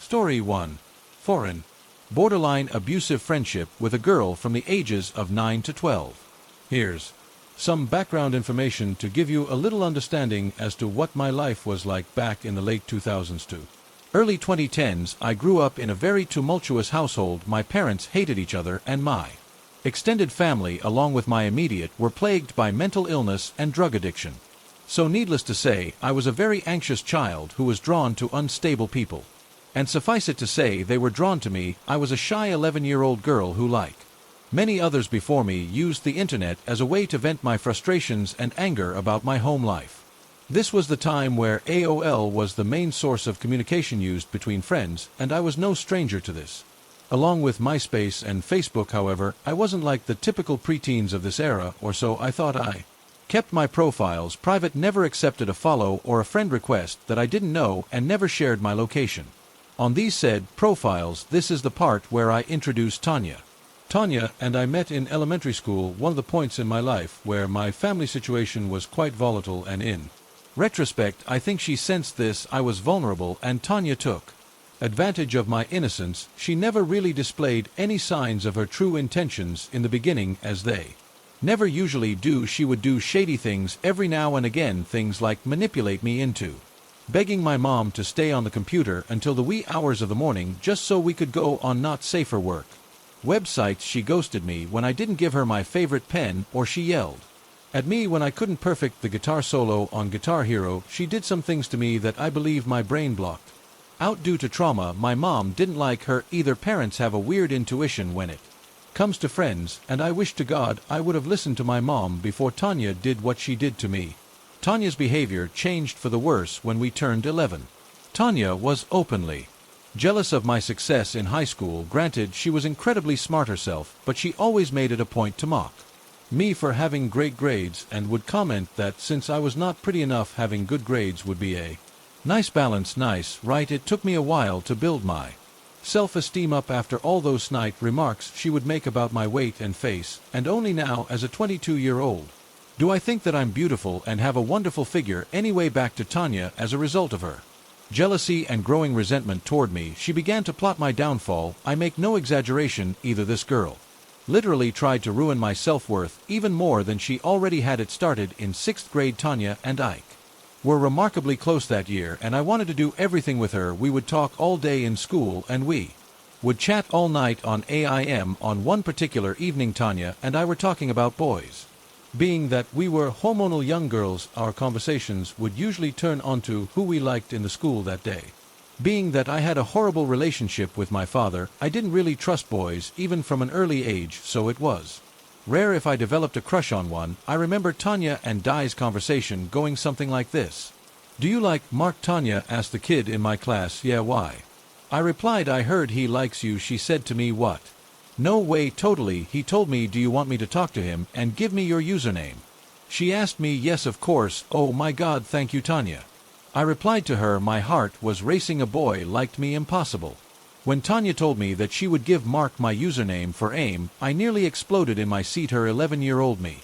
Story 1. Foreign. Borderline abusive friendship with a girl from the ages of 9 to 12. Here's some background information to give you a little understanding as to what my life was like back in the late 2000s to early 2010s. I grew up in a very tumultuous household. My parents hated each other, and my extended family, along with my immediate, were plagued by mental illness and drug addiction. So needless to say, I was a very anxious child who was drawn to unstable people. And suffice it to say, they were drawn to me. I was a shy 11-year-old girl who, like many others before me, used the internet as a way to vent my frustrations and anger about my home life. This was the time where AOL was the main source of communication used between friends, and I was no stranger to this. Along with MySpace and Facebook, however, I wasn't like the typical preteens of this era, or so I thought. I kept my profiles private, never accepted a follow or a friend request that I didn't know, and never shared my location on these said profiles. This is the part where I introduced Tanya. Tanya and I met in elementary school, one of the points in my life where my family situation was quite volatile, and in retrospect, I think she sensed this. I was vulnerable, and Tanya took advantage of my innocence. She never really displayed any signs of her true intentions in the beginning, as they never usually do. She would do shady things every now and again, things like manipulate me into begging my mom to stay on the computer until the wee hours of the morning just so we could go on not safer work websites. She ghosted me when I didn't give her my favorite pen, or she yelled at me when I couldn't perfect the guitar solo on Guitar Hero. She did some things to me that I believe my brain blocked out due to trauma. My mom didn't like her either. Parents have a weird intuition when it comes to friends, and I wish to God I would have listened to my mom before Tanya did what she did to me. Tanya's behavior changed for the worse when we turned 11. Tanya was openly jealous of my success in high school. Granted, she was incredibly smart herself, but she always made it a point to mock me for having great grades, and would comment that since I was not pretty enough, having good grades would be a nice balance. Nice, right? It took me a while to build my self-esteem up after all those snide remarks she would make about my weight and face, and only now, as a 22-year-old, do I think that I'm beautiful and have a wonderful figure. Anyway, back to Tanya. As a result of her jealousy and growing resentment toward me, she began to plot my downfall. I make no exaggeration either. This girl literally tried to ruin my self-worth even more than she already had. It started in 6th grade. Tanya and Ike were remarkably close that year, and I wanted to do everything with her. We would talk all day in school, and we would chat all night on AIM. On one particular evening, Tanya and I were talking about boys. Being that we were hormonal young girls, our conversations would usually turn onto who we liked in the school that day. Being that I had a horrible relationship with my father, I didn't really trust boys, even from an early age, so it was rare if I developed a crush on one. I remember Tanya and Di's conversation going something like this. "Do you like Mark?" Tanya asked the kid in my class. "Yeah, why?" I replied, "I heard he likes you." She said to me, "What? No way, totally. He told me, do you want me to talk to him and give me your username?" She asked me. "Yes, of course." "Oh my God, thank you, Tanya." I replied to her. My heart was racing. A boy liked me? Impossible. When Tanya told me that she would give Mark my username for AIM, I nearly exploded in my seat. Her 11-year-old me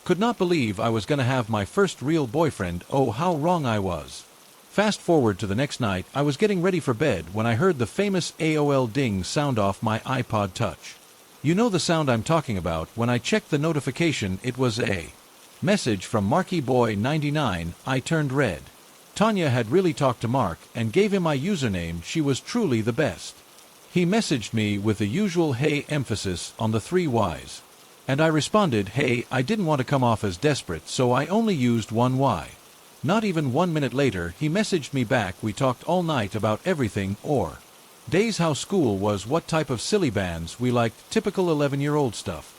could not believe I was going to have my first real boyfriend. Oh, how wrong I was. Fast forward to the next night. I was getting ready for bed when I heard the famous AOL ding sound off my iPod Touch. You know the sound I'm talking about. When I checked the notification, it was a message from Marky Boy 99. I turned red. Tanya had really talked to Mark and gave him my username. She was truly the best. He messaged me with the usual "hey" emphasis on the 3 Y's. And I responded, "Hey." I didn't want to come off as desperate, so I only used 1 Y. Not even 1 minute later, he messaged me back. We talked all night about everything, or days, how school was, what type of silly bands we liked, typical 11-year-old stuff.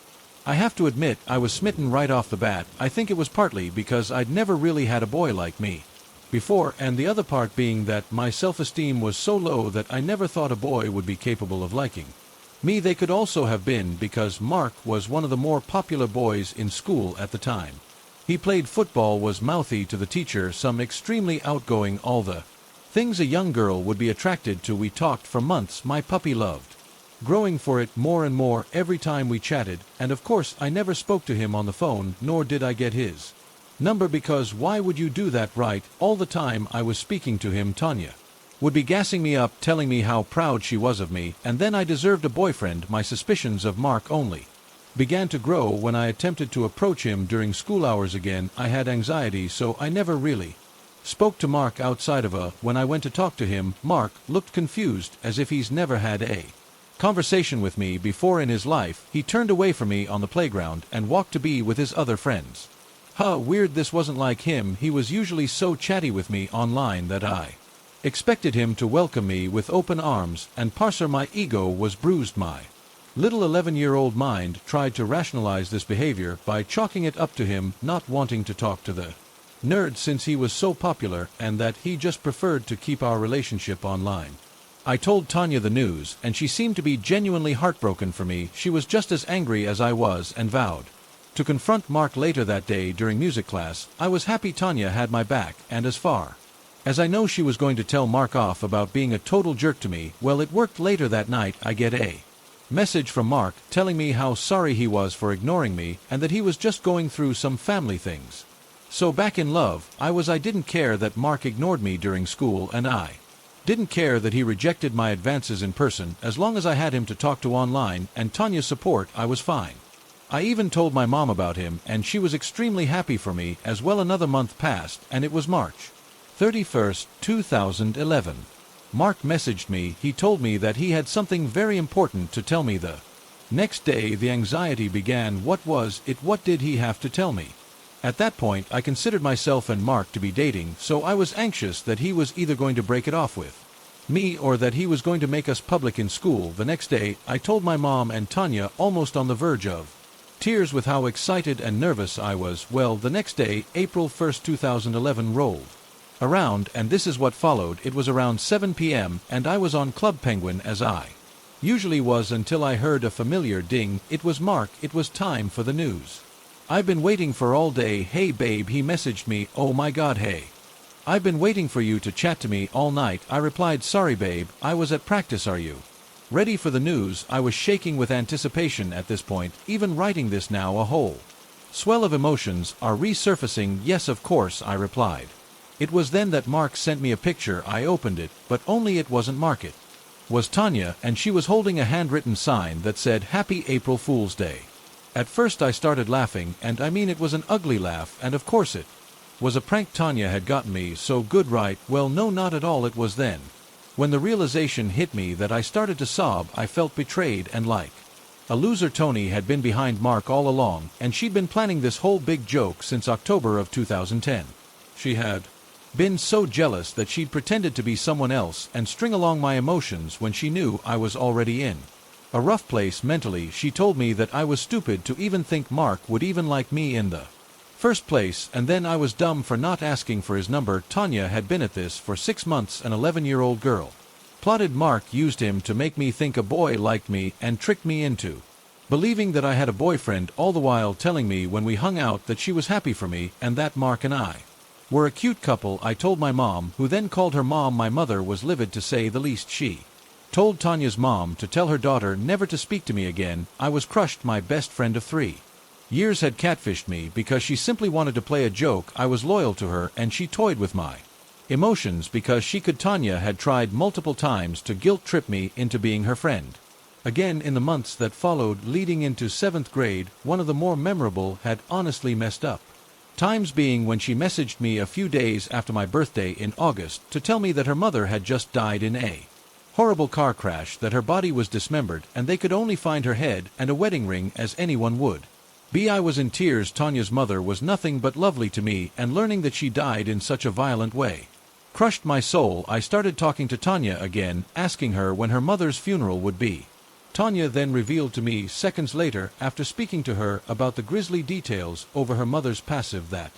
I have to admit, I was smitten right off the bat. I think it was partly because I'd never really had a boy like me before, and the other part being that my self-esteem was so low that I never thought a boy would be capable of liking me. They could also have been because Mark was one of the more popular boys in school at the time. He played football, was mouthy to the teacher, some extremely outgoing, all the things a young girl would be attracted to. We talked for months. My puppy loved growing for it more and more every time we chatted, and of course I never spoke to him on the phone, nor did I get his number, because why would you do that, right? All the time I was speaking to him. Tanya Would be gassing me up, telling me how proud she was of me, and then I deserved a boyfriend. My suspicions of Mark only began to grow when I attempted to approach him during school hours again. I had anxiety, so I never really spoke to Mark outside of when I went to talk to him. Mark looked confused, as if he's never had a conversation with me before in his life. He turned away from me on the playground and walked to be with his other friends. Weird, this wasn't like him. He was usually so chatty with me online that I expected him to welcome me with open arms, and parser my ego was bruised. My little 11-year-old mind tried to rationalize this behavior by chalking it up to him not wanting to talk to the nerd since he was so popular, and that he just preferred to keep our relationship online. I told Tanya the news, and she seemed to be genuinely heartbroken for me. She was just as angry as I was and vowed to confront Mark later that day during music class. I was happy Tanya had my back, and as far as I know she was going to tell Mark off about being a total jerk to me. Well, it worked. Later that night I get a message from Mark telling me how sorry he was for ignoring me and that he was just going through some family things. So back in love I didn't care that Mark ignored me during school, and I didn't care that he rejected my advances in person. As long as I had him to talk to online and Tanya's support, I was fine. I even told my mom about him, and she was extremely happy for me as well. Another month passed, and it was March 31st, 2011. Mark messaged me. He told me that he had something very important to tell me the next day. The anxiety began. What was it? What did he have to tell me? At that point, I considered myself and Mark to be dating, so I was anxious that he was either going to break it off with me or that he was going to make us public in school. The next day, I told my mom and Tanya, almost on the verge of tears with how excited and nervous I was. Well, the next day, April 1st, 2011 rolled around, and this is what followed. It was around 7 p.m., and I was on Club Penguin, as I usually was, until I heard a familiar ding. It was Mark. It was time for the news I've been waiting for all day. Hey babe, he messaged me. Oh my god, hey. I've been waiting for you to chat to me all night. I replied, sorry babe, I was at practice. Are you ready for the news? I was shaking with anticipation at this point. Even writing this now, a whole swell of emotions are resurfacing. Yes, of course, I replied. It was then that Mark sent me a picture. I opened it, but only it wasn't Mark. It was Tanya, and she was holding a handwritten sign that said, Happy April Fool's Day. At first I started laughing, and I mean it was an ugly laugh, and of course it was a prank. Tanya had gotten me so good, right? Well, no, not at all. It was then when the realization hit me that I started to sob. I felt betrayed and like a loser. Tony had been behind Mark all along, and she'd been planning this whole big joke since October of 2010. She had been so jealous that she'd pretended to be someone else and string along my emotions when she knew I was already in a rough place mentally. She told me that I was stupid to even think Mark would even like me in the first place, and then I was dumb for not asking for his number. Tanya had been at this for 6 months. An 11-year-old girl plotted. Mark used him to make me think a boy liked me and tricked me into believing that I had a boyfriend, all the while telling me when we hung out that she was happy for me and that Mark and I were a cute couple. I told my mom, who then called her mom. My mother was livid, to say the least. She told Tanya's mom to tell her daughter never to speak to me again. I was crushed. My best friend of 3 years had catfished me because she simply wanted to play a joke. I was loyal to her, and she toyed with my emotions because she could. Tanya had tried multiple times to guilt trip me into being her friend again. In the months that followed leading into 7th grade, one of the more memorable had honestly messed up times being when she messaged me a few days after my birthday in August to tell me that her mother had just died in a horrible car crash, that her body was dismembered, and they could only find her head and a wedding ring as anyone would be. I was in tears. Tanya's mother was nothing but lovely to me, and learning that she died in such a violent way crushed my soul. I started talking to Tanya again, asking her when her mother's funeral would be. Tanya then revealed to me seconds later, after speaking to her about the grisly details over her mother's passive, that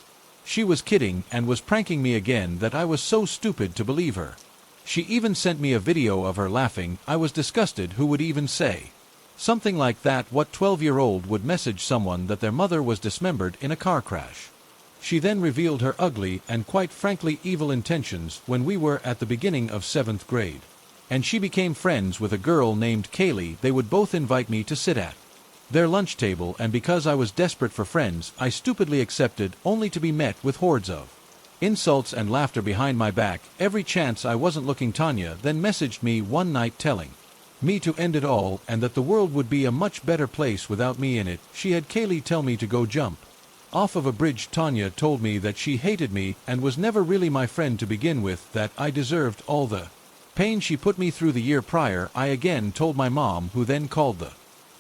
she was kidding and was pranking me again, that I was so stupid to believe her. She even sent me a video of her laughing. I was disgusted. Who would even say something like that? What 12-year-old would message someone that their mother was dismembered in a car crash? She then revealed her ugly and quite frankly evil intentions when we were at the beginning of 7th grade. And she became friends with a girl named Kaylee. They would both invite me to sit at their lunch table, and because I was desperate for friends, I stupidly accepted, only to be met with hordes of Insults and laughter behind my back every chance I wasn't looking. Tanya then messaged me one night telling me to end it all and that the world would be a much better place without me in it. She had Kaylee tell me to go jump off of a bridge. Tanya told me that she hated me and was never really my friend to begin with, that I deserved all the pain she put me through the year prior. I again told my mom, who then called the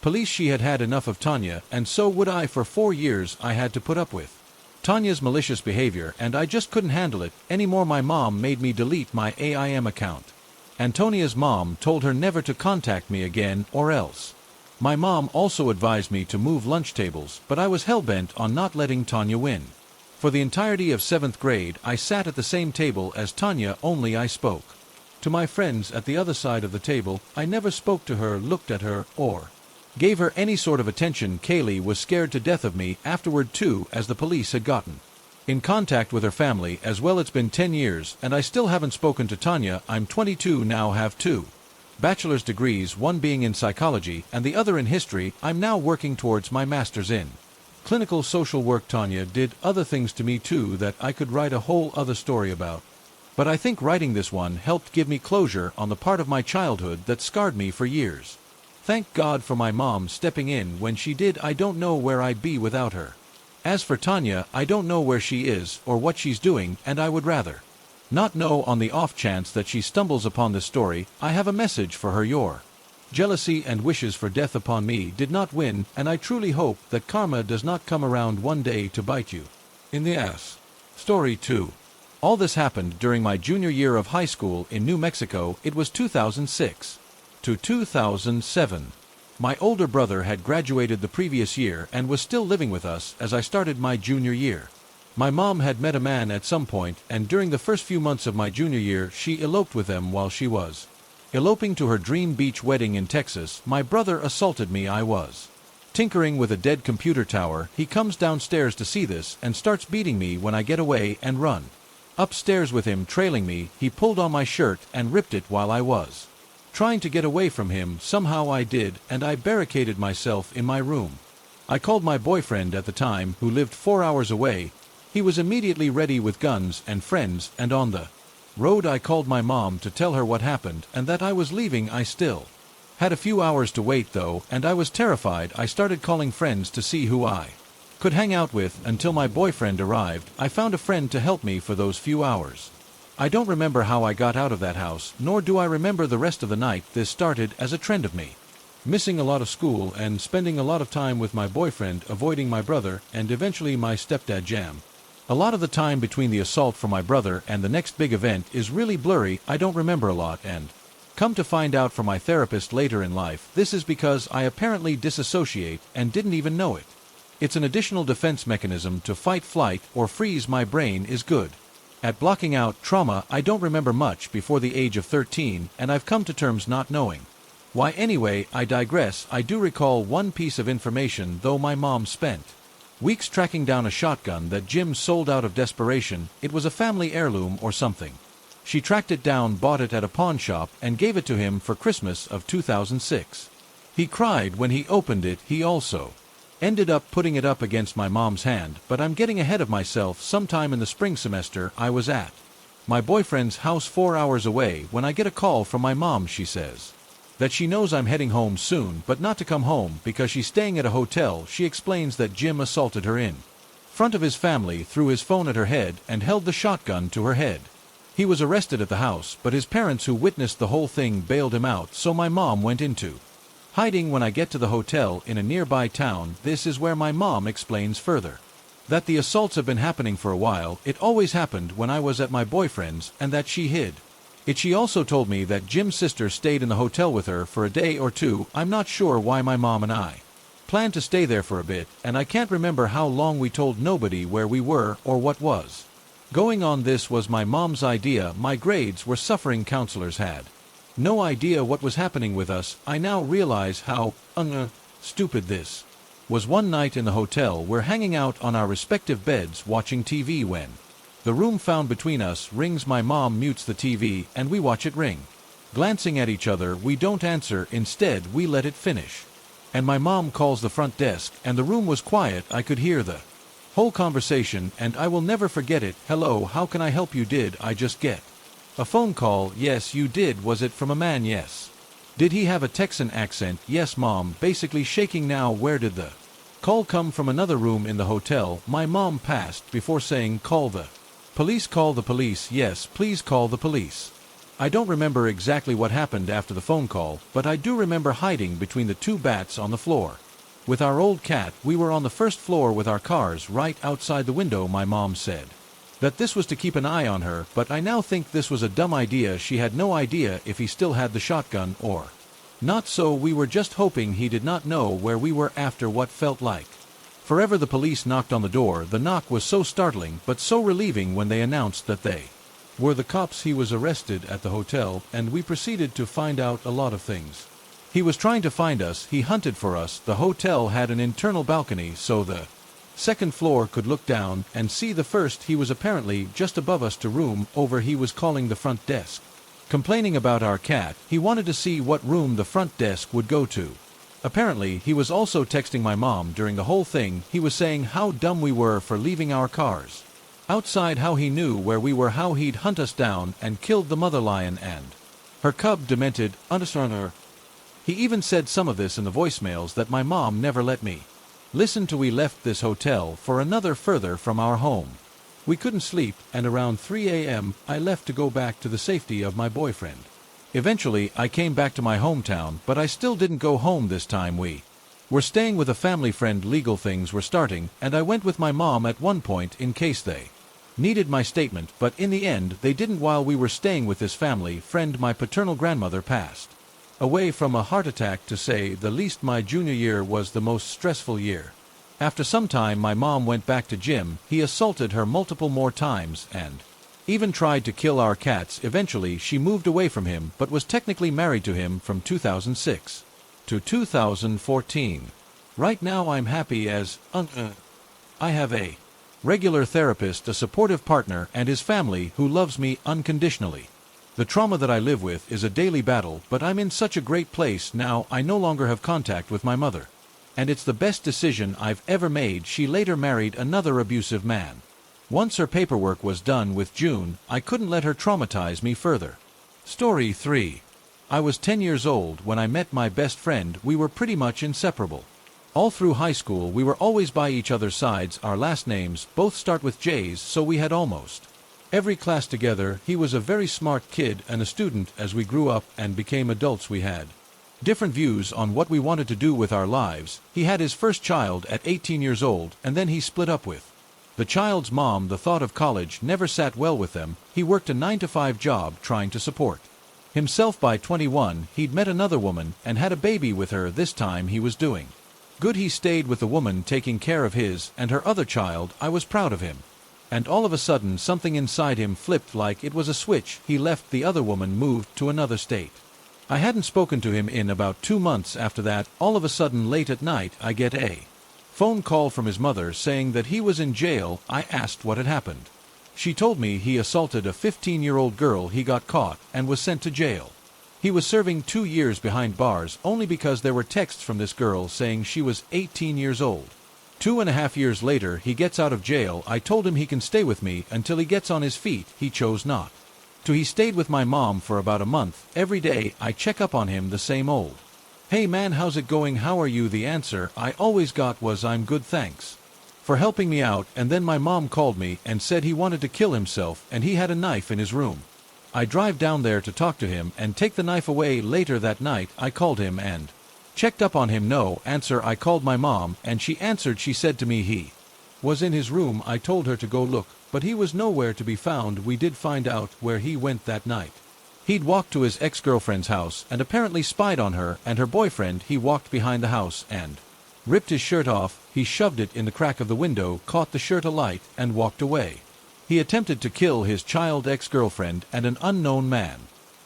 police. She had had enough of Tanya, and so would I. For 4 years I had to put up with Tanya's malicious behavior, and I just couldn't handle it anymore. My mom made me delete my AIM account. Antonia's mom told her never to contact me again or else. My mom also advised me to move lunch tables, but I was hell-bent on not letting Tanya win. For the entirety of 7th grade, I sat at the same table as Tanya, only I spoke to my friends at the other side of the table. I never spoke to her, looked at her, or gave her any sort of attention. Kaylee was scared to death of me afterward too, as the police had gotten in contact with her family as well. It's been 10 years and I still haven't spoken to Tanya. I'm 22 now, have 2 bachelor's degrees, one being in psychology and the other in history. I'm now working towards my master's in clinical social work. Tanya did other things to me too that I could write a whole other story about, but I think writing this one helped give me closure on the part of my childhood that scarred me for years. Thank God for my mom stepping in when she did. I don't know where I'd be without her. As for Tanya, I don't know where she is or what she's doing, and I would rather not know. On the off chance that she stumbles upon this story, I have a message for her. Your jealousy and wishes for death upon me did not win, and I truly hope that karma does not come around one day to bite you in the ass. Story 2. All this happened during my junior year of high school in New Mexico. It was 2006 to 2007. My older brother had graduated the previous year and was still living with us as I started my junior year. My mom had met a man at some point, and during the first few months of my junior year she eloped with him. While she was eloping to her dream beach wedding in Texas, my brother assaulted me. I was tinkering with a dead computer tower. He comes downstairs to see this and starts beating me. When I get away and run upstairs with him trailing me, he pulled on my shirt and ripped it while I was trying to get away from him. Somehow I did, and I barricaded myself in my room. I called my boyfriend at the time, who lived 4 hours away. He was immediately ready with guns and friends, and on the road I called my mom to tell her what happened and that I was leaving. I still had a few hours to wait though, and I was terrified. I started calling friends to see who I could hang out with until my boyfriend arrived. I found a friend to help me for those few hours. I don't remember how I got out of that house, nor do I remember the rest of the night. This started as a trend of me missing a lot of school and spending a lot of time with my boyfriend, avoiding my brother and eventually my stepdad. Jam. A lot of the time between the assault for my brother and the next big event is really blurry. I don't remember a lot, and come to find out from my therapist later in life, this is because I apparently disassociate and didn't even know it. It's an additional defense mechanism to fight, flight, or freeze. My brain is good at blocking out trauma. I don't remember much before the age of 13, and I've come to terms not knowing why. Anyway, I digress. I do recall one piece of information though. My mom spent weeks tracking down a shotgun that Jim sold out of desperation. It was a family heirloom or something. She tracked it down, bought it at a pawn shop, and gave it to him for Christmas of 2006. He cried when he opened it. He also ended up putting it up against my mom's hand, but I'm getting ahead of myself. Sometime in the spring semester, I was at my boyfriend's house 4 hours away when I get a call from my mom. She says that she knows I'm heading home soon, but not to come home because she's staying at a hotel. She explains that Jim assaulted her in front of his family, threw his phone at her head, and held the shotgun to her head. He was arrested at the house, but his parents, who witnessed the whole thing, bailed him out, so my mom went into hiding. When I get to the hotel in a nearby town, this is where my mom explains further that the assaults have been happening for a while. It always happened when I was at my boyfriend's, and that she hid it. She also told me that Jim's sister stayed in the hotel with her for a day or two. I'm not sure why. My mom and I planned to stay there for a bit, and I can't remember how long. We told nobody where we were or what was going on. This was my mom's idea. My grades were suffering. Counselors had no idea what was happening with us. I now realize how stupid this was. One night in the hotel, we're hanging out on our respective beds watching TV when the room found between us rings. My mom mutes the TV and we watch it ring. Glancing at each other, we don't answer. Instead, we let it finish. And my mom calls the front desk, and the room was quiet. I could hear the Whole conversation, and I will never forget it. Hello, how can I help you? Did I just get a phone call? Yes, you did. Was it from a man? Yes. Did he have a Texan accent? Yes, Mom. Basically shaking now. Where did the call come from? Another room in the hotel. My mom passed before saying, call the police. Call the police. Yes, please call the police. I don't remember exactly what happened after the phone call, but I do remember hiding between the two bats on the floor. With our old cat, we were on the first floor with our cars right outside the window. My mom said that this was to keep an eye on her, but I now think this was a dumb idea. She had no idea if he still had the shotgun or not, so we were just hoping he did not know where we were. After what felt like forever, the police knocked on the door. The knock was so startling but so relieving when they announced that they were the cops. He was arrested at the hotel, and we proceeded to find out a lot of things. He was trying to find us. He hunted for us. The hotel had an internal balcony, so the second floor could look down and see the first. He was apparently just above us to room over. He was calling the front desk, complaining about our cat. He wanted to see what room the front desk would go to. Apparently, he was also texting my mom during the whole thing. He was saying how dumb we were for leaving our cars outside, how he knew where we were, how he'd hunt us down and killed the mother lion and her cub. Demented, understand her. He even said some of this in the voicemails that my mom never let me listen to. We left this hotel for another further from our home. We couldn't sleep, and around 3 a.m. I left to go back to the safety of my boyfriend. Eventually, I came back to my hometown, but I still didn't go home this time. We were staying with a family friend. Legal things were starting, and I went with my mom at one point in case they needed my statement, but in the end they didn't. While we were staying with this family friend, my paternal grandmother passed away from a heart attack. To say the least, my junior year was the most stressful year. After some time, my mom went back to Jim. He assaulted her multiple more times and even tried to kill our cats. Eventually, she moved away from him, but was technically married to him from 2006 to 2014. Right now, I'm happy as I have a regular therapist, a supportive partner, and his family who loves me unconditionally. The trauma that I live with is a daily battle, but I'm in such a great place now. I no longer have contact with my mother, and it's the best decision I've ever made. She later married another abusive man. Once her paperwork was done with June, I couldn't let her traumatize me further. Story 3. I was 10 years old when I met my best friend. We were pretty much inseparable. All through high school, we were always by each other's sides. Our last names both start with J's, so we had almost every class together. He was a very smart kid and a student. As we grew up and became adults, we had different views on what we wanted to do with our lives. He had his first child at 18 years old, and then he split up with the child's mom. The thought of college never sat well with them. He worked a 9-to-5 job trying to support himself. By 21, he'd met another woman and had a baby with her. This time he was doing good. He stayed with the woman, taking care of his and her other child. I was proud of him. And all of a sudden, something inside him flipped like it was a switch. He left the other woman, moved to another state. I hadn't spoken to him in about 2 months after that. All of a sudden, late at night, I get a phone call from his mother saying that he was in jail. I asked what had happened. She told me he assaulted a 15-year-old girl. He got caught and was sent to jail. He was serving 2 years behind bars only because there were texts from this girl saying she was 18 years old. 2.5 years later, he gets out of jail. I told him he can stay with me until he gets on his feet. He chose not to. He stayed with my mom for about a month. Every day, I check up on him, the same old, "Hey man, how's it going? How are you?" The answer I always got was, "I'm good, thanks for helping me out." And then my mom called me and said he wanted to kill himself and he had a knife in his room. I drive down there to talk to him and take the knife away. Later that night, I called him and checked up on him. No answer. I called my mom and she answered. She said to me he was in his room. I told her to go look, but he was nowhere to be found. We did find out where he went that night. He'd walked to his ex-girlfriend's house and apparently spied on her and her boyfriend. He walked behind the house and ripped his shirt off. He shoved it in the crack of the window, caught the shirt alight, and walked away. He attempted to kill his child ex-girlfriend and an unknown man.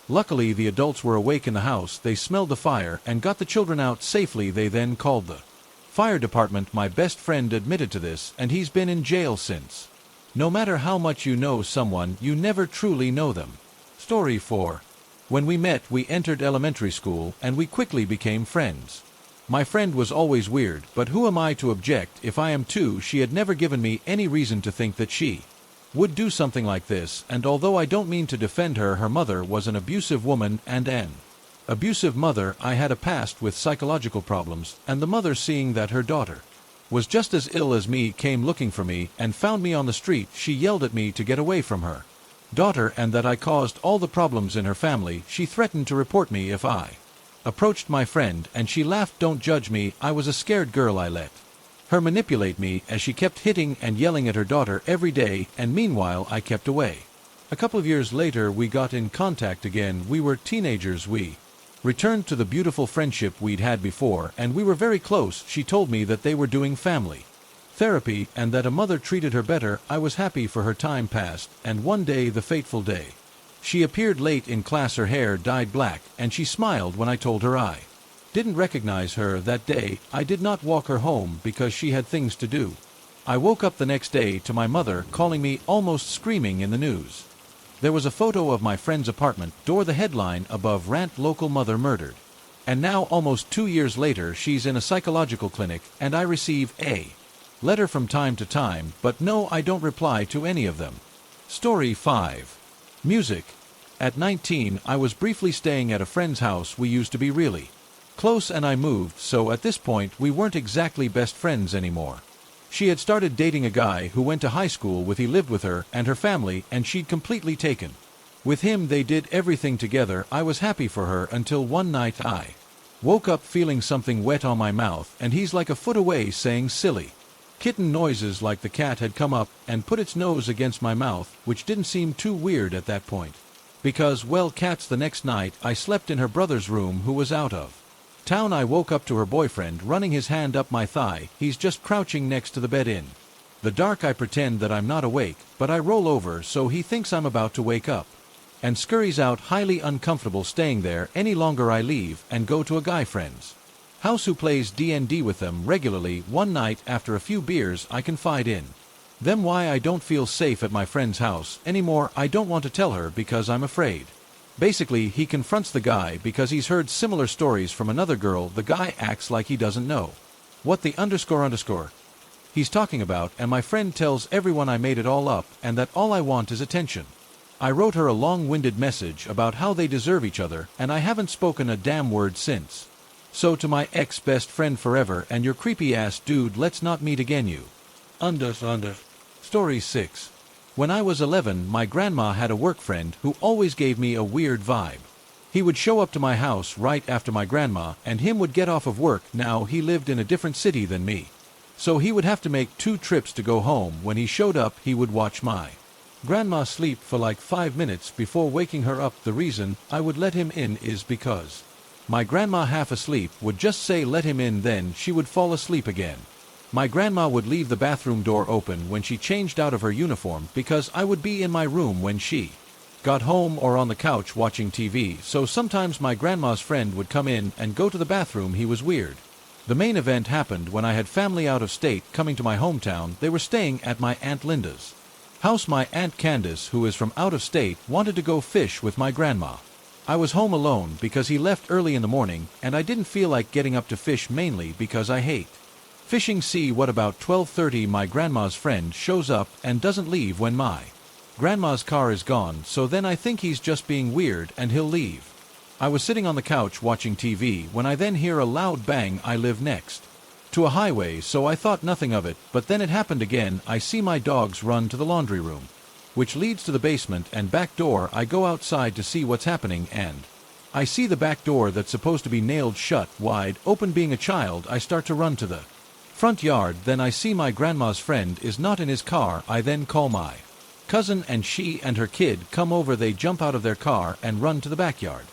Luckily, the adults were awake in the house. They smelled the fire and got the children out safely. They then called the fire department. My best friend admitted to this, and he's been in jail since. No matter how much you know someone, you never truly know them. Story 4. When we met, we entered elementary school, and we quickly became friends. My friend was always weird, but who am I to object if I am too? She had never given me any reason to think that she would do something like this, and although I don't mean to defend her, her mother was an abusive woman and an abusive mother. I had a past with psychological problems, and the mother, seeing that her daughter was just as ill as me, came looking for me and found me on the street. She yelled at me to get away from her daughter and that I caused all the problems in her family. She threatened to report me if I approached my friend, and she laughed. Don't judge me, I was a scared girl. I let her manipulate me as she kept hitting and yelling at her daughter every day, and meanwhile I kept away. A couple of years later we got in contact again. We were teenagers. We returned to the beautiful friendship we'd had before, and we were very close. She told me that they were doing family therapy and that a mother treated her better. I was happy for her. Time passed, and one day, the fateful day, she appeared late in class. Her hair dyed black, and she smiled when I told her I didn't recognize her that day. I did not walk her home because she had things to do. I woke up the next day to my mother calling me, almost screaming, in the news. There was a photo of my friend's apartment door, the headline above, rant, local mother murdered. And now, almost 2 years later, she's in a psychological clinic, and I receive a letter from time to time, but no, I don't reply to any of them. Story 5. Music. At 19, I was briefly staying at a friend's house. We used to be really close, and I moved, so at this point we weren't exactly best friends anymore. She had started dating a guy who went to high school with. He lived with her and her family, and she'd completely taken with him. They did everything together. I was happy for her until one night I woke up feeling something wet on my mouth, and he's like a foot away saying silly kitten noises, like the cat had come up and put its nose against my mouth, which didn't seem too weird at that point because, well, cats. The next night I slept in her brother's room, who was out of town. I woke up to her boyfriend running his hand up my thigh. He's just crouching next to the bed. In the dark I pretend that I'm not awake, but I roll over so he thinks I'm about to wake up and scurries out, highly uncomfortable staying there any longer. I leave and go to a guy friend's house who plays D&D with them regularly. One night, after a few beers, I confide in them why I don't feel safe at my friend's house anymore. I don't want to tell her because I'm afraid. Basically, he confronts the guy because he's heard similar stories from another girl. The guy acts like he doesn't know what the __ he's talking about, and my friend tells everyone I made it all up and that all I want is attention. I wrote her a long-winded message about how they deserve each other, and I haven't spoken a damn word since. So to my ex-best friend, forever and your creepy-ass dude, let's not meet again, you. Under. Story 6. When I was 11, my grandma had a work friend who always gave me a weird vibe. He would show up to my house right after my grandma and him would get off of work. Now, he lived in a different city than me, so he would have to make 2 trips to go home. When he showed up, he would watch my grandma sleep for like 5 minutes before waking her up. The reason I would let him in is because my grandma, half asleep, would just say let him in, then she would fall asleep again. My grandma would leave the bathroom door open when she changed out of her uniform because I would be in my room when she got home or on the couch watching TV, so sometimes my grandma's friend would come in and go to the bathroom. He was weird. The main event happened when I had family out of state coming to my hometown. They were staying at my Aunt Linda's house. My Aunt Candace, who is from out of state, wanted to go fish with my grandma. I was home alone because he left early in the morning, and I didn't feel like getting up to fish, mainly because I hate fishing. See, what about 12:30 my grandma's friend shows up and doesn't leave when my grandma's car is gone, so then I think he's just being weird and he'll leave. I was sitting on the couch watching TV when I then hear a loud bang. I live next to a highway, so I thought nothing of it, but then it happened again. I see my dogs run to the laundry room, which leads to the basement and back door. I go outside to see what's happening, and I see the back door that's supposed to be nailed shut wide open. Being a child, I start to run to the front yard. Then I see my grandma's friend is not in his car. I then call my cousin, and she and her kid come over. They jump out of their car and run to the backyard.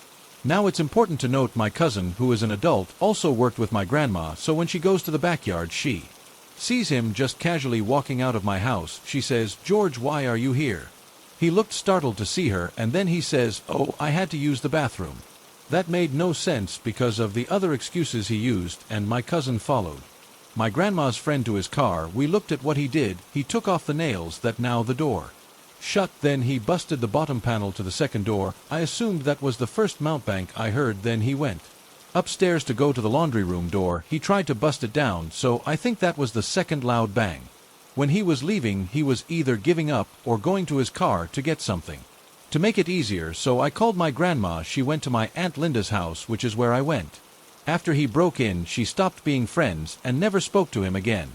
Now, it's important to note my cousin, who is an adult, also worked with my grandma, so when she goes to the backyard, she sees him just casually walking out of my house. She says, "George, why are you here?" He looked startled to see her, and then he says, "Oh, I had to use the bathroom." That made no sense because of the other excuses he used, and my cousin followed my grandma's friend to his car. We looked at what he did. He took off the nails that now the door shut. Then he busted the bottom panel to the second door. I assumed that was the first mount bank I heard. Then he went Upstairs to go to the laundry room door, he tried to bust it down, so I think that was the second loud bang. When he was leaving, he was either giving up or going to his car to get something. To make it easier, so I called my grandma. She went to my Aunt Linda's house, which is where I went. After he broke in, she stopped being friends and never spoke to him again.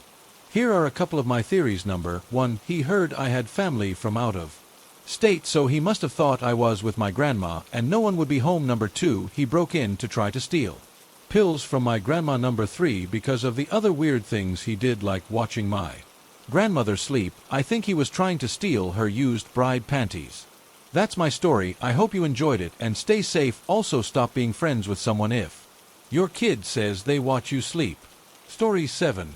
Here are a couple of my theories. Number 1, he heard I had family from out of state, so he must have thought I was with my grandma and no one would be home. Number 2, he broke in to try to steal pills from my grandma. Number 3, because of the other weird things he did, like watching my grandmother sleep, I think he was trying to steal her used bride panties. That's my story. I hope you enjoyed it and stay safe. Also, stop being friends with someone if your kid says they watch you sleep. Story 7.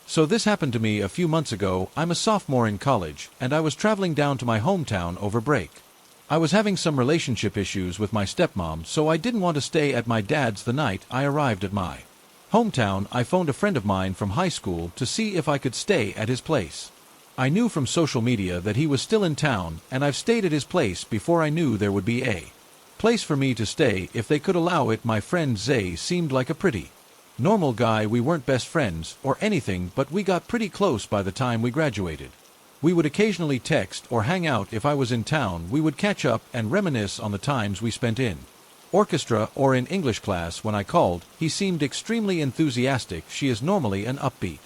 So this happened to me a few months ago. I'm a sophomore in college, and I was traveling down to my hometown over break. I was having some relationship issues with my stepmom, so I didn't want to stay at my dad's the night I arrived at my hometown. I phoned a friend of mine from high school to see if I could stay at his place. I knew from social media that he was still in town, and I've stayed at his place before I knew there would be a place for me to stay if they could allow it. My friend Zay seemed like a pretty normal guy. We weren't best friends or anything, but we got pretty close by the time we graduated. We would occasionally text or hang out. If I was in town, we would catch up and reminisce on the times we spent in orchestra or in English class. When I called, he seemed extremely enthusiastic. She is normally an upbeat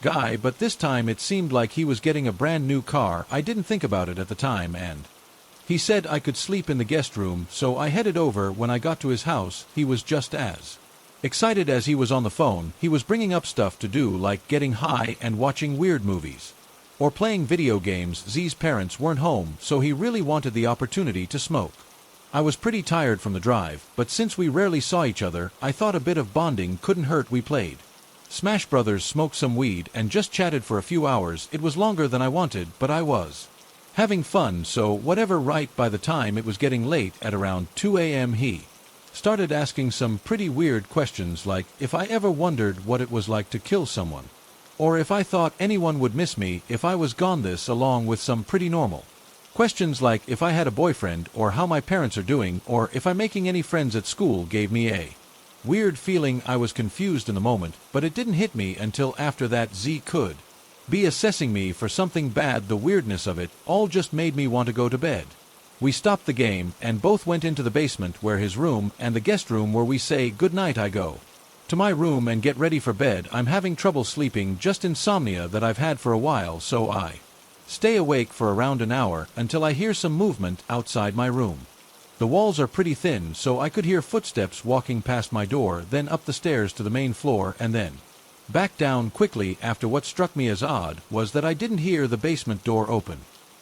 guy, but this time it seemed like he was getting a brand new car. I didn't think about it at the time, and he said I could sleep in the guest room, so I headed over. When I got to his house, he was just as excited as he was on the phone. He was bringing up stuff to do, like getting high and watching weird movies or playing video games. Z's parents weren't home, so he really wanted the opportunity to smoke. I was pretty tired from the drive, but since we rarely saw each other, I thought a bit of bonding couldn't hurt. We played Smash Brothers, smoked some weed, and just chatted for a few hours. It was longer than I wanted, but I was having fun, so whatever. Right by the time it was getting late, at around 2 a.m., he started asking some pretty weird questions, like if I ever wondered what it was like to kill someone, or if I thought anyone would miss me if I was gone. This, along with some pretty normal questions like if I had a boyfriend, or how my parents are doing, or if I'm making any friends at school, gave me a weird feeling. I was confused in the moment, but it didn't hit me until after that Z could be assessing me for something bad. The weirdness of it all just made me want to go to bed. We stopped the game and both went into the basement, where his room and the guest room where we say goodnight. I go to my room and get ready for bed. I'm having trouble sleeping, just insomnia that I've had for a while, so I stay awake for around an hour until I hear some movement outside my room. The walls are pretty thin, so I could hear footsteps walking past my door, then up the stairs to the main floor, and then back down quickly. After, what struck me as odd was that I didn't hear the basement door open,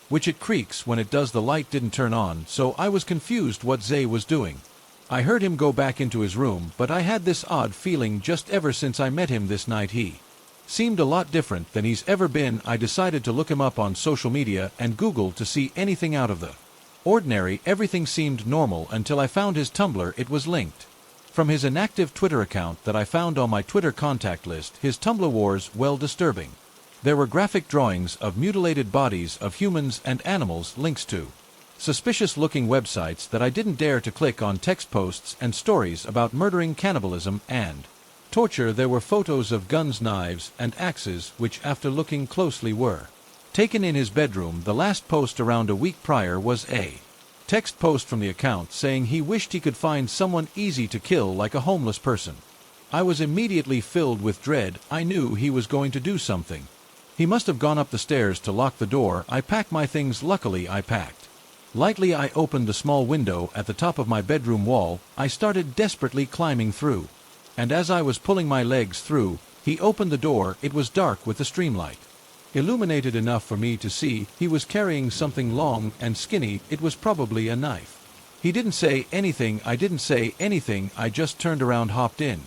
which it creaks when it does. The light didn't turn on, so I was confused what Zay was doing. I heard him go back into his room, but I had this odd feeling just ever since I met him this night. He seemed a lot different than he's ever been. I decided to look him up on social media and Google to see anything out of the ordinary. Everything seemed normal until I found his Tumblr. It was linked from his inactive Twitter account that I found on my Twitter contact list. His Tumblr was, well, disturbing. There were graphic drawings of mutilated bodies of humans and animals, links to suspicious-looking websites that I didn't dare to click on, text posts and stories about murdering, cannibalism, and torture. There were photos of guns, knives, and axes, which, after looking closely, were taken in his bedroom. The last post around a week prior was a text post from the account saying he wished he could find someone easy to kill, like a homeless person. I was immediately filled with dread. I knew he was going to do something. He must have gone up the stairs to lock the door. I packed my things. Luckily, I packed lightly. I opened the small window at the top of my bedroom wall. I started desperately climbing through, and as I was pulling my legs through, he opened the door. It was dark, with the streamlight illuminated enough for me to see he was carrying something long and skinny. It was probably a knife. He didn't say anything. I didn't say anything. I just turned around, hopped in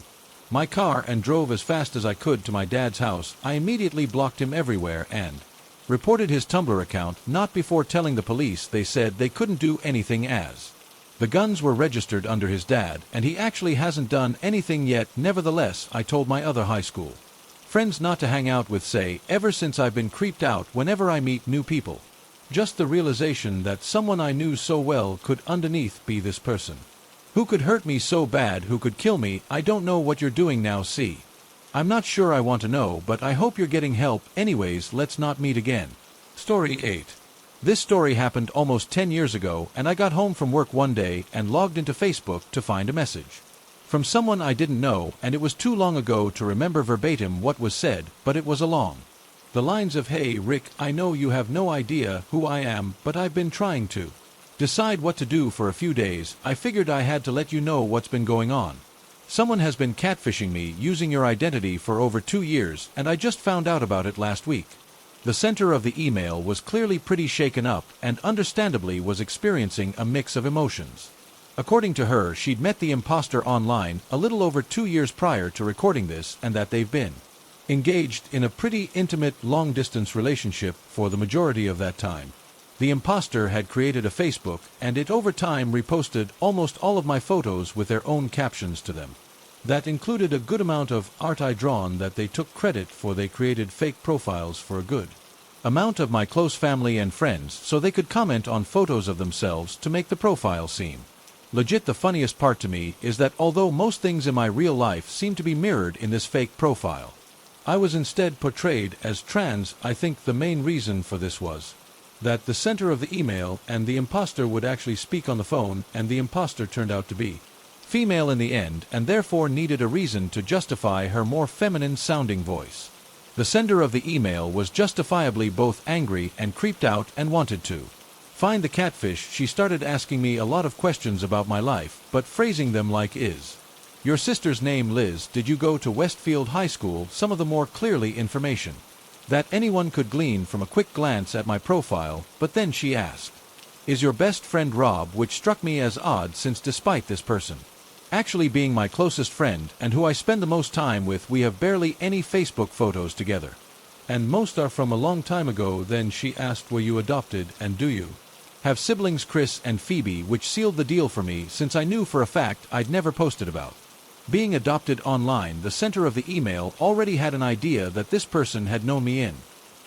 my car, and drove as fast as I could to my dad's house. I immediately blocked him everywhere and reported his Tumblr account, not before telling the police. They said they couldn't do anything as the guns were registered under his dad, and he actually hasn't done anything yet. Nevertheless, I told my other high school friends not to hang out with Say. Ever since, I've been creeped out whenever I meet new people. Just the realization that someone I knew so well could underneath be this person Who could hurt me so bad, who could kill me? I don't know what you're doing now, see. I'm not sure I want to know, but I hope you're getting help. Anyways, let's not meet again. Story 8. This story happened almost 10 years ago, and I got home from work one day and logged into Facebook to find a message from someone I didn't know, and it was too long ago to remember verbatim what was said, but it was along the lines of, "Hey Rick, I know you have no idea who I am, but I've been trying to decide what to do for a few days. I figured I had to let you know what's been going on. Someone has been catfishing me using your identity for over 2 years, and I just found out about it last week." The sender of the email was clearly pretty shaken up and understandably was experiencing a mix of emotions. According to her, she'd met the imposter online a little over 2 years prior to recording this, and that they've been engaged in a pretty intimate long-distance relationship for the majority of that time. The imposter had created a Facebook, and it over time reposted almost all of my photos with their own captions to them. That included a good amount of art I drawn that they took credit for. They created fake profiles for a good amount of my close family and friends so they could comment on photos of themselves to make the profile seem legit. The funniest part to me is that although most things in my real life seem to be mirrored in this fake profile, I was instead portrayed as trans. I think the main reason for this was that the sender of the email and the imposter would actually speak on the phone, and the imposter turned out to be female in the end, and therefore needed a reason to justify her more feminine-sounding voice. The sender of the email was justifiably both angry and creeped out and wanted to find the catfish. She started asking me a lot of questions about my life, but phrasing them like, "Is your sister's name Liz? Did you go to Westfield High School?" Some of the more clearly information that anyone could glean from a quick glance at my profile. But then she asked, "Is your best friend Rob?" which struck me as odd, since despite this person actually being my closest friend and who I spend the most time with, we have barely any Facebook photos together, and most are from a long time ago. Then she asked, "Were you adopted, and do you have siblings?" Chris and Phoebe, which sealed the deal for me since I knew for a fact I'd never posted about being adopted online. The sender of the email already had an idea that this person had known me in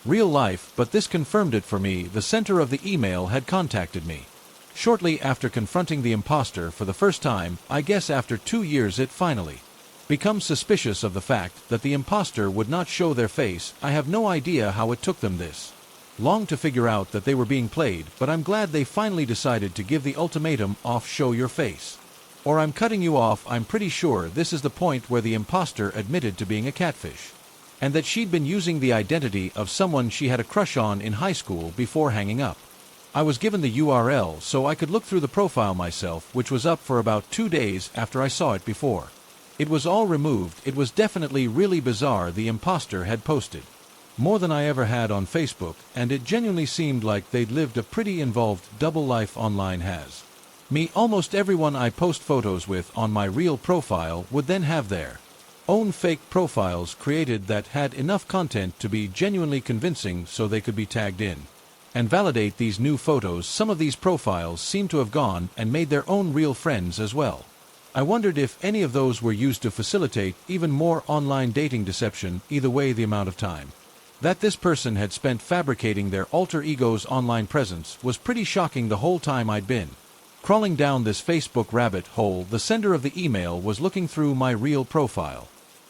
real life, but this confirmed it for me. The sender of the email had contacted me shortly after confronting the imposter for the first time. I guess after 2 years it finally becomes suspicious of the fact that the imposter would not show their face. I have no idea how it took them this long to figure out that they were being played, but I'm glad they finally decided to give the ultimatum of "show your face or I'm cutting you off." I'm pretty sure this is the point where the imposter admitted to being a catfish, and that she'd been using the identity of someone she had a crush on in high school before hanging up. I was given the URL so I could look through the profile myself, which was up for about 2 days after I saw it before it was all removed. It was definitely really bizarre. The imposter had posted more than I ever had on Facebook, and it genuinely seemed like they'd lived a pretty involved double life online. Has me. Almost everyone I post photos with on my real profile would then have their own fake profiles created that had enough content to be genuinely convincing so they could be tagged in and validate these new photos. Some of these profiles seem to have gone and made their own real friends as well. I wondered if any of those were used to facilitate even more online dating deception. Either way, the amount of time that this person had spent fabricating their alter ego's online presence was pretty shocking. The whole time I'd been crawling down this Facebook rabbit hole, the sender of the email was looking through my real profile.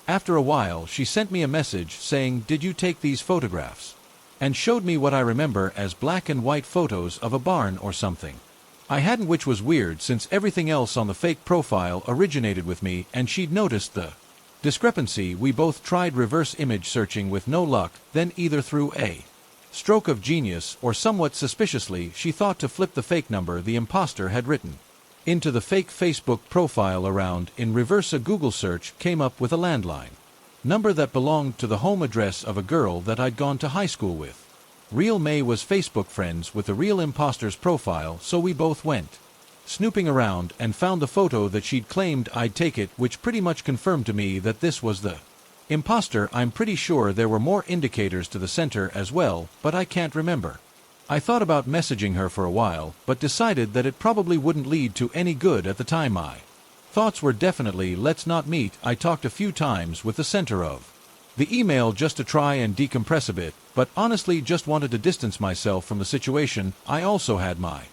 After a while, she sent me a message saying, "Did you take these photographs?" and showed me what I remember as black and white photos of a barn or something. I hadn't, which was weird since everything else on the fake profile originated with me, and she'd noticed the discrepancy. We both tried reverse image searching with no luck. Then, either through a stroke of genius or somewhat suspiciously, she thought to flip the fake number the imposter had written into the fake Facebook profile around in reverse. A Google search came up with a landline number that belonged to the home address of a girl that I'd gone to high school with. Real May was Facebook friends with the real imposter's profile, so we both went snooping around and found the photo that she'd claimed I'd take it, which pretty much confirmed to me that this was the imposter. I'm pretty sure there were more indicators to the center as well, but I can't remember. I thought about messaging her for a while, but decided that it probably wouldn't lead to any good at the time. My thoughts were definitely let's not meet. I talked a few times with the center of the email just to try and decompress a bit, but honestly just wanted to distance myself from the situation. I also had my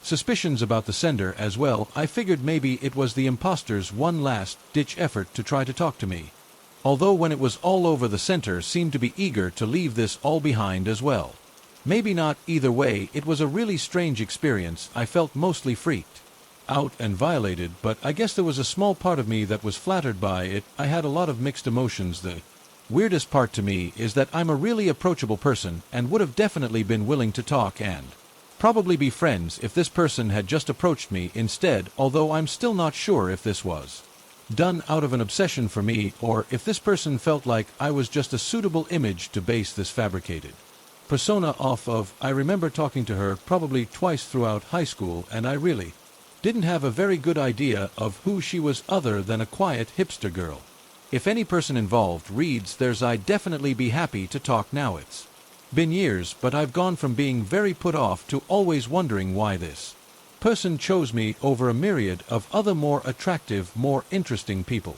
suspicions about the sender as well. I figured maybe it was the imposter's one last-ditch effort to try to talk to me. Although when it was all over, the sender seemed to be eager to leave this all behind as well. Maybe not. Either way, it was a really strange experience. I felt mostly freaked out and violated, but I guess there was a small part of me that was flattered by it. I had a lot of mixed emotions. The weirdest part to me is that I'm a really approachable person and would have definitely been willing to talk and probably be friends if this person had just approached me instead, although I'm still not sure if this was done out of an obsession for me or if this person felt like I was just a suitable image to base this fabricated persona off of. I remember talking to her probably twice throughout high school, and I really didn't have a very good idea of who she was other than a quiet hipster girl. If any person involved reads theirs, I'd definitely be happy to talk now. It's been years, but I've gone from being very put off to always wondering why this person chose me over a myriad of other more attractive, more interesting people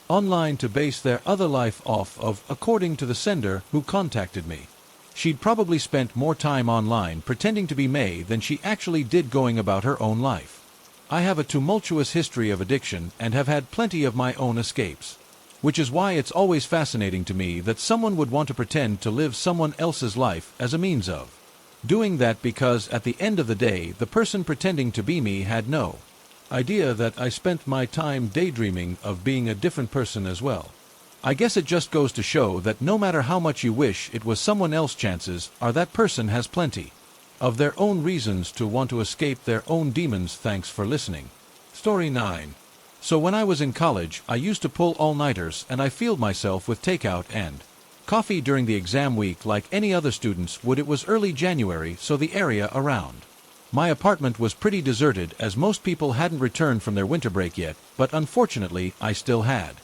online to base their other life off of, according to the sender who contacted me. She'd probably spent more time online pretending to be May than she actually did going about her own life. I have a tumultuous history of addiction and have had plenty of my own escapes, which is why it's always fascinating to me that someone would want to pretend to live someone else's life as a means of doing that, because at the end of the day, the person pretending to be me had no idea that I spent my time daydreaming of being a different person as well. I guess it just goes to show that no matter how much you wish it was someone else, chances are that person has plenty of their own reasons to want to escape their own demons. Thanks for listening. Story 9. So when I was in college, I used to pull all-nighters, and I fueled myself with takeout and coffee during the exam week like any other students would. It was early January, so the area around my apartment was pretty deserted, as most people hadn't returned from their winter break yet, but unfortunately I still had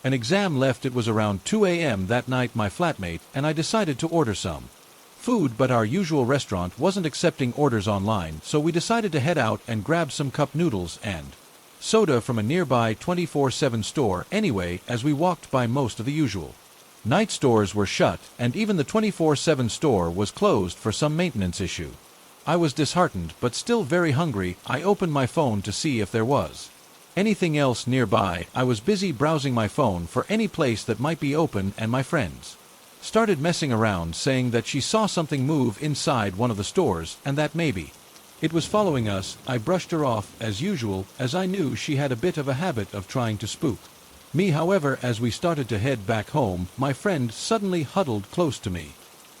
an exam left. It was around 2 a.m. that night. My flatmate and I decided to order some food, but our usual restaurant wasn't accepting orders online, so we decided to head out and grab some cup noodles and soda from a nearby 24/7 store. Anyway, as we walked by, most of the usual night stores were shut, and even the 24/7 store was closed for some maintenance issue. I was disheartened, but still very hungry. I opened my phone to see if there was anything else nearby. I was busy browsing my phone for any place that might be open, and my friends started messing around, saying that she saw something move inside one of the stores and that maybe it was following us. I brushed her off as usual, as I knew she had a bit of a habit of trying to spook me. However, as we started to head back home, my friend suddenly huddled close to me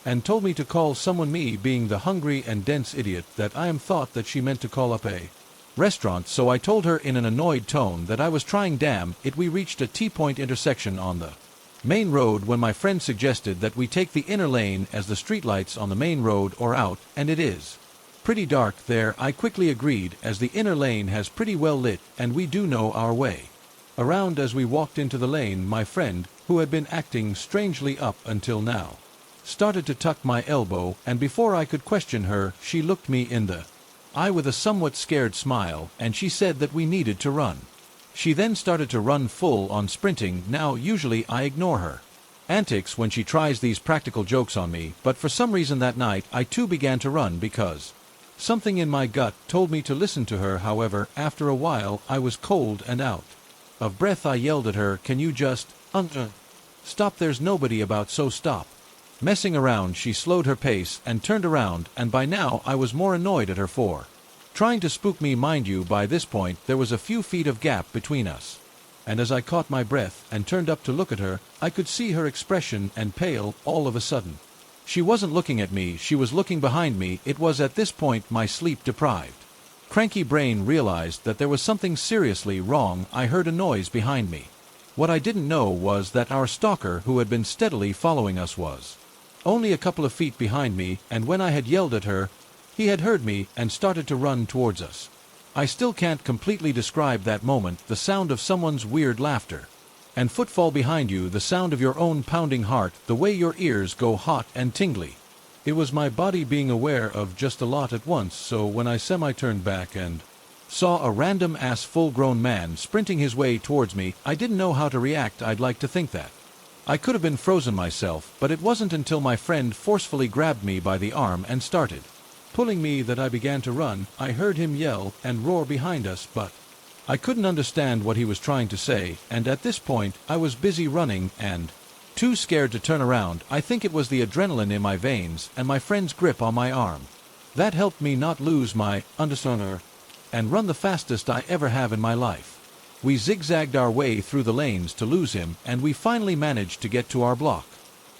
and told me to call someone, me being the hungry and dense idiot that I am thought that she meant to call up a restaurant. So I told her in an annoyed tone that I was trying. Damn it, we reached a T-point intersection on the main road when my friend suggested that we take the inner lane, as the streetlights on the main road are out, and it is pretty dark there. I quickly agreed, as the inner lane has pretty well lit, and we do know our way around. As we walked into the lane, my friend, who had been acting strangely up until now, started to tuck my elbow, and before I could question her, she looked me in the eye with a somewhat scared smile, and she said that we needed to run. She then started to run full on sprinting. Now, usually I ignore her antics when she tries these practical jokes on me, but for some reason that night I too began to run, because something in my gut told me to listen to her. However, after a while I was cold and out of breath. I yelled at her, "Can you just stop? There's nobody about, so stop messing around." She slowed her pace and turned around, and by now I was more annoyed at her for trying to spook me. Mind you, by this point there was a few feet of gap between us, and as I caught my breath and turned up to look at her, I could see her expression and pale. All of a sudden, she wasn't looking at me, she was looking behind me. It was at this point my sleep-deprived, cranky brain realized that there was something seriously wrong. I heard a noise behind me. What I didn't know was that our stalker, who had been steadily following us, was only a couple of feet behind me, and when I had yelled at her, he had heard me and started to run towards us. I still can't completely describe that moment, the sound of someone's weird laughter and footfall behind you, the sound of your own pounding heart, the way your ears go hot and tingly. It was my body being aware of just a lot at once. So when I semi-turned back and saw a random-ass full-grown man sprinting his way towards me, I didn't know how to react. I'd like to think that I could have been frozen myself, but it wasn't until my friend forcefully grabbed me by the arm and started pulling me that I began to run. I heard him yell and roar behind us, but I couldn't understand what he was trying to say, and at this point I was busy running and too scared to turn around. I think it was the adrenaline in my veins and my friend's grip on my arm. That helped me not lose my understanding and run the fastest I ever have in my life. We zigzagged our way through the lanes to lose him, and we finally managed to get to our block.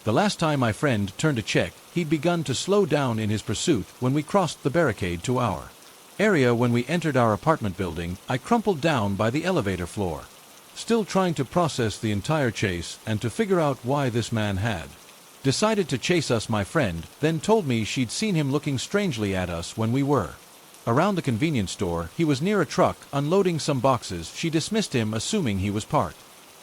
The last time my friend turned to check, he'd begun to slow down in his pursuit when we crossed the barricade to our area. When we entered our apartment building, I crumpled down by the elevator floor, still trying to process the entire chase and to figure out why this man had decided to chase us. My friend then told me she'd seen him looking strangely at us when we were around the convenience store. He was near a truck unloading some boxes. She dismissed him, assuming he was part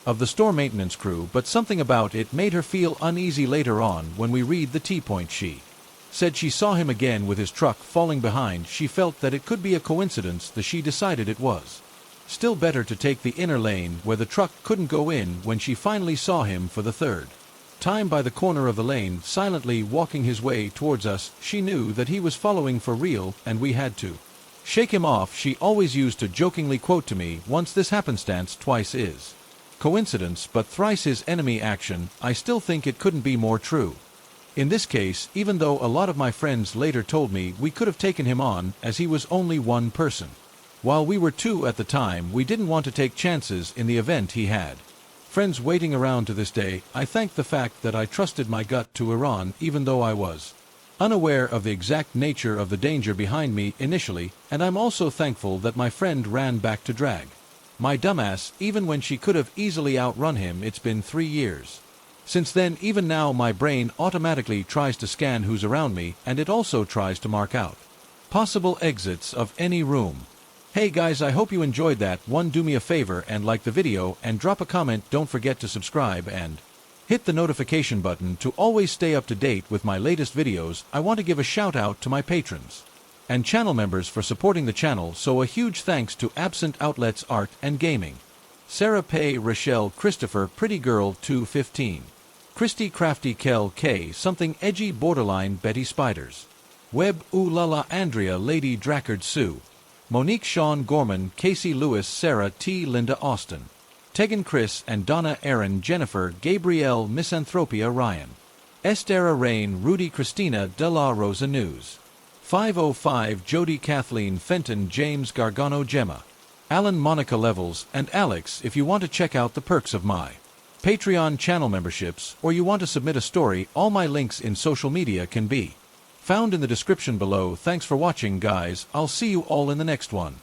of the store maintenance crew, but something about it made her feel uneasy. Later on, when we read the T-point, she said she saw him again with his truck falling behind. She felt that it could be a coincidence, that she decided it was still better to take the inner lane where the truck couldn't go in. When she finally saw him for the third time by the corner of the lane, silently walking his way towards us, she knew that he was following for real, and we had to shake him off. She always used to jokingly quote to me, "Once this happenstance, twice is coincidence, but thrice is enemy action." I still think it couldn't be more true in this case, even though a lot of my friends later told me we could have taken him on, as he was only one person. While we were two at the time, we didn't want to take chances in the event he had friends waiting around. To this day, I thank the fact that I trusted my gut to Iran, even though I was unaware of the exact nature of the danger behind me initially, and I'm also thankful that my friend ran back to drag my dumbass, even when she could have easily outrun him. It's been 3 years since then. Even now, my brain automatically tries to scan who's around me, and it also tries to mark out possible exits of any room. Hey guys, I hope you enjoyed that one. Do me a favor and like the video and drop a comment. Don't forget to subscribe and hit the notification button to always stay up to date with my latest videos. I want to give a shout out to my patrons and channel members for supporting the channel, so a huge thanks to Absent Outlets Art and Gaming, Sarah Pay, Rochelle, Christopher, Pretty Girl 215, Christy Crafty, Kel K, Something Edgy, Borderline, Betty Spiders, Web, Ooh Lala, Andrea, Lady Drackard, Sue, Monique, Sean, Gorman, Casey Lewis, Sarah T, Linda Austin, Tegan, Chris and Donna, Aaron, Jennifer, Gabrielle, Misanthropia, Ryan, Estera, Rain, Rudy, Christina, De La Rosa, News 505, Jody, Kathleen, Fenton, James, Gargano, Gemma, Alan, Monica, Levels, and Alex. If you want to check out the perks of my Patreon channel memberships, or you want to submit a story, all my links in social media can be found in the description below. Thanks for watching, guys. I'll see you all in the next one.